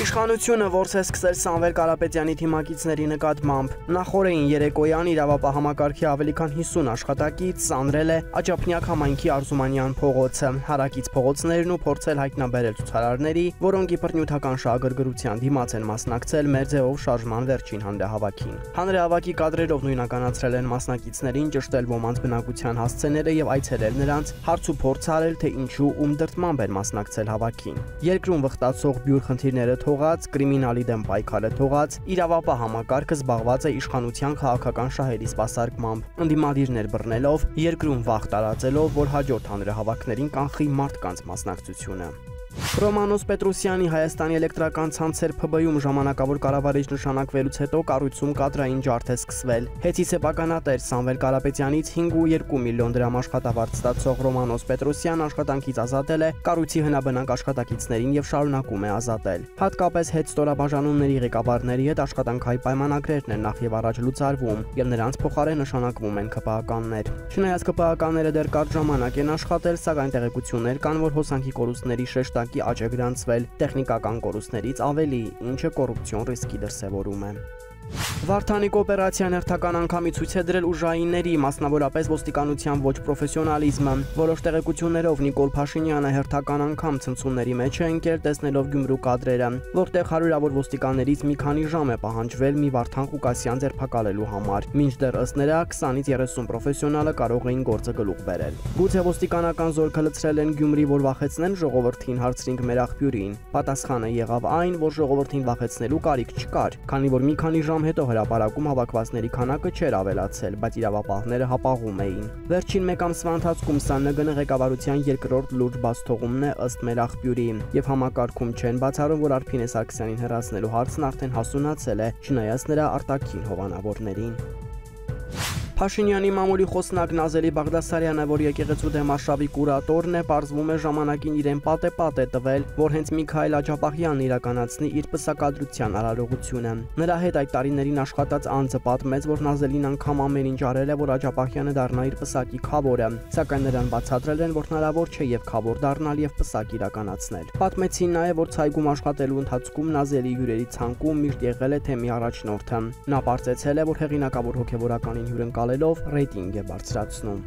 Իշխանությունը որս է սկսել Սամվել Կարապետյանի թիմակիցների նկատմամբ։ Նախորդին երեկոյան իրավապահ ավելի քան 50 աշխատակից սանրել է Աջափնյակ համայնքի Արզումանյան փողոցը, հարակից փողոցներն ու փորձել հայտնաբերել ցուցարարների, որոնք իբրնյութական շահագրգռության դիմաց են մասնակցել մեր ձևով շարժման վերջին հանրահավաքին։ Հանրահավաքի կադրերով նույնականացրել են մասնակիցներին ճշտել ոմանց բնակության հասցեները եւ այցելել նրանց, հարց ու փորձ արել, թե ինչու ում դրդմամբ են մասնակցել հավաքին։ Երկրում վխտացող բյուր խնդիրները թողած, կրիմինալի դեմ պայքարը թողած, իրավապահ համակարգը զբաղված է իշխանության քաղաքական շահերի սպասարկմամբ, ընդդիմադիրներ բռնելով, երկրում վախ տարածելով, որ հաջորդ հանրահավաքներին կանխի մարդկանց մասնակցությունը։ Ռոմանոս Պետրոսյանի Հայաստանի էլեկտրական ցանցեր ՓԲ-ում ժամանակավոր կառավարիչ նշանակվելուց հետո կառույցում կադրային ջարդ է սկսվել։ Հեծի սեփականատեր Սամվել Կարապետյանից 5.2 միլիոն դրամ աշխատավարձ ստացող Ռոմանոս Պետրոսյան աշխատանքից ազատել է կառույցի հնաբնակ աշխատակիցներին եւ շարունակում է ազատել։ Հատկապես հետ ստորաբաժանումների ղեկավարների հետ աշխատանքային պայմանագրերն են նախ եւ առաջ լուծարվում եւ նրանց փոխարեն նշանակվում են ԿՊԱ-կաններ։ Չնայած ԿՊԱ-կանները դեռ կարճ ժամանակ են աշխատել, սակայն տեղեկություններ կան, որ հոսանքի կորուստների շեշտակի աճ է գրանցվել տեխնիկական կորուստներից ավելի, ինչը կոռուպցիոն ռիսկի դրսևորում է։ Վարդանիկ օպերացիան հերթական անգամի ցույց է դրել ուժայինների, մասնավորապես ոստիկանության ոչ պրոֆեսիոնալիզմը։ Որոշ տեղեկություններով Նիկոլ Փաշինյանը հերթական անգամ ցնցումների մեջ է ընկել, տեսնելով Գյումրու կադրերը, որտեղ հարյուրավոր ոստիկաններից մի քանի ժամ է պահանջվել մի Վարդան Ղուկասյան ձերբակալելու համար, մինչդեռ ըստ նրա 20-ից 30 պրոֆեսիոնալը կարող էին գործը գլուխ բերել։ Գուցե ոստիկանական զորքը լցրել են Գյումրի, որ վախեցնեն ժողովրդին, հարցրինք մեր աղբյուրին։ Պատասխանը եղավ այն, որ ժողովրդին վախեցնելու կարիք չկար, քանի որ մի քանի ժամ հետո հրապարակում հավաքվածների քանակը չէր ավելացել, բայց իրավապահները հապաղում էին։ Վերջին մեկ ամսվա ընթացքում ՍՆԳ ղեկավարության երկրորդ լուրջ բացթողումն է ըստ մեր աղբյուրի, եւ համակարգում չեն բացառում, որ Արփինե Սարգսյանին հեռացնելու հարցն արդեն հասունացել է, չնայած նրա արտաքին հովանավորներին։ Փաշինյանի մամուլի խոսնակ Նազելի Բաղդասարյանը, որ եկեղեցու դեմ արշավի կուրատորն է, պարզվում է ժամանակին իրեն պատե է տվել, որ հենց Միքայել Աջափահյանն իրականացնի իր պսակադրության արարողությունը։ Նրա հետ այդ տարիներին աշխատած անձը պատմեց, որ Նազելին անգամ ամեն ինչ արել է, որ Աջափահյանը դառնա իր պսակի քավորը, սակայն նրան բացատրել են, որ հնարավոր չէ եւ քավոր դառնալ եւ պսակ իրականացնել։ Պատմեցին նաեւ, որ ցայգում աշխատելու ընթացքում Նազելի հյուրերի ցանկում միշտ եղել է թեմի առաջնորդը։ Նա պարզեցել է, որ հեղինակավոր հոգեվորականին հյուրընկալելով ռեյտինգ է բարձրացնում։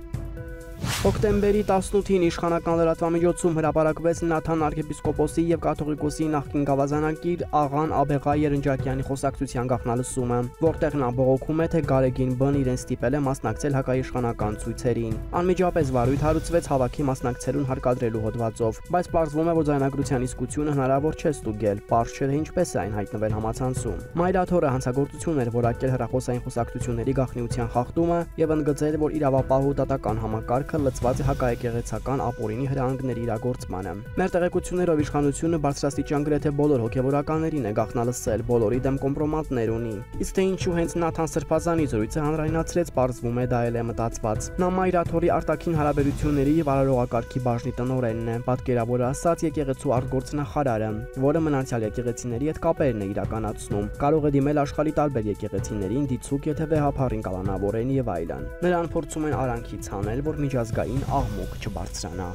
Հոկտեմբերի 18-ին իշխանական լրատվամիջոցում հրապարակվեց Նաթան arczepiskopos-ի եւ կաթողիկոսի նախկին գավազանակիր աղան Աբեղա Երնջակյանի խոսակցության գաղտնալսումը, որտեղ նա բողոքում է, թե Գարեգին Բ-ն իրեն ստիպել է մասնակցել հակաիշխանական ցույցերին։ Անմիջապես վարույթ հարուցվեց հավաքի մասնակցելուն հարկադրելու հոդվածով, բայց պարզվում է, որ ձայնագրության իսկությունը հնարավոր չէ ստուգել, պարզ չէ, թե ինչպես է այն հայտնվել համացանցում։ Մայրաթորը հանցագործություն էր որակել հեռախոսային խոսակցությունների գաղտնիության խախտումը եւ ընդգծել, որ իրավապահ ու դատական համակարգը լծված է հակաեկեղեցական ապօրինի հրահանգների իրագործմանը։ Մեր տեղեկություններով իշխանությունը բարձրաստիճան գրեթե բոլոր հոգեվորականներին է գաղտնալսել, բոլորի դեմ կոմպրոմատներ ունի։ Իսկ թե ինչու հենց Նաթան Սրբազանի զրույցը հանրայնացրեց, պարզվում է դա էլ է մտածված։ Նա Մայրաթորի արտաքին հարաբերությունների եւ արարողակարգի բաժնի տնօրենն է, պատկերավոր ասած եկեղեցու արտգործնախարարը, որը մնացյալ եկեղեցիների հետ կապերն է իրականացնում։ Կարող է դիմել աշխարհի տարբեր եկեղեցիներին դիցուկ, եթե վեհապարին կալանավորեն եւ այլն։ Նրան փորձում են արանքից հանել, որ միջազգային աղմուկ չբարձրանա։